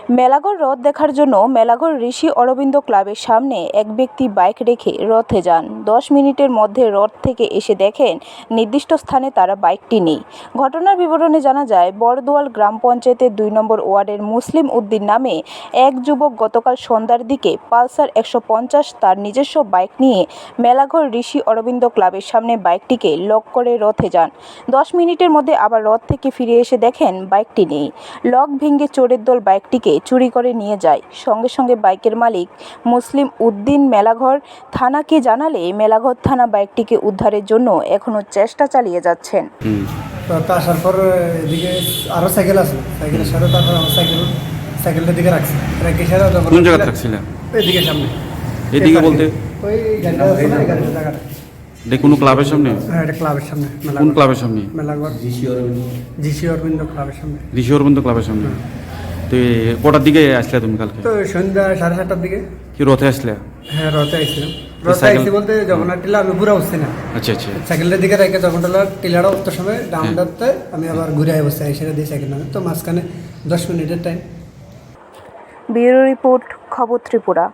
মেলাঘর হ্রদ দেখার জন্য মেলাঘর ঋষি অরবিন্দ ক্লাবের সামনে এক ব্যক্তি বাইক রেখে হ্রদে যান। 10 মিনিটের মধ্যে হ্রদ থেকে এসে দেখেন নির্দিষ্ট স্থানে তারা বাইকটি নেই। ঘটনার বিবরণে জানা যায়, বড়দোয়াল গ্রাম পঞ্চায়েতের 2 নম্বর ওয়ার্ডের মুসলিম উদ্দিন নামে এক যুবক গতকাল সন্ধ্যার দিকে পালসার 150 তার নিজস্ব বাইক নিয়ে মেলাঘর ঋষি অরবিন্দ ক্লাবের সামনে বাইকটিকে লক করে হ্রদে যান। 10 মিনিটের মধ্যে আবার হ্রদ থেকে ফিরে এসে দেখেন বাইকটি নেই। লক ভেঙে চোরের দল বাইকটিকে চুরি করে নিয়ে যায়। সঙ্গে সঙ্গে বাইকের মালিক মুসলিম উদ্দিন মেলাঘর থানাকে জানালে মেলাঘর থানা বাইকটিকে উদ্ধারের জন্য এখনও চেষ্টা চালিয়ে যাচ্ছেন। তো আসার পর এদিকে আরও সাইকেল আছে, সাইকেলের সাথে তারপর আমার সাইকেলটার দিকে রাখছি, রেখে সাথে কোন জায়গায় রাখছিলেন? এদিকে সামনে। এদিকে বলতে ওই গাড়িটা আছে না, গাড়ির জায়গাটা। এটা কোনো ক্লাবের সামনে? হ্যাঁ, এটা ক্লাবের সামনে। কোন ক্লাবের সামনে? মেলাঘর জিসি অরবিন্দ ক্লাবের সামনে। ঋষি অরবিন্দ ক্লাবের সামনে। তো কটার দিকে আসলে তুমি কালকে? তো সন্ধ্যা 7:30টার দিকে। কি রথে আসলে? হ্যাঁ, রথে আসছিলাম। রথে আসছি বলতে যখন টিলা আমি ঘুরে বসছি না, আচ্ছা আচ্ছা, সাইকেলের দিকে রেখে যখন টিলাটা উঠতে সময় ডাউনটাতে আমি আবার ঘুরে বসছি, এসে দিয়ে সাইকেল নামে। তো মাঝখানে 10 মিনিটের টাইম। ব্যুরো রিপোর্ট, খবর ত্রিপুরা।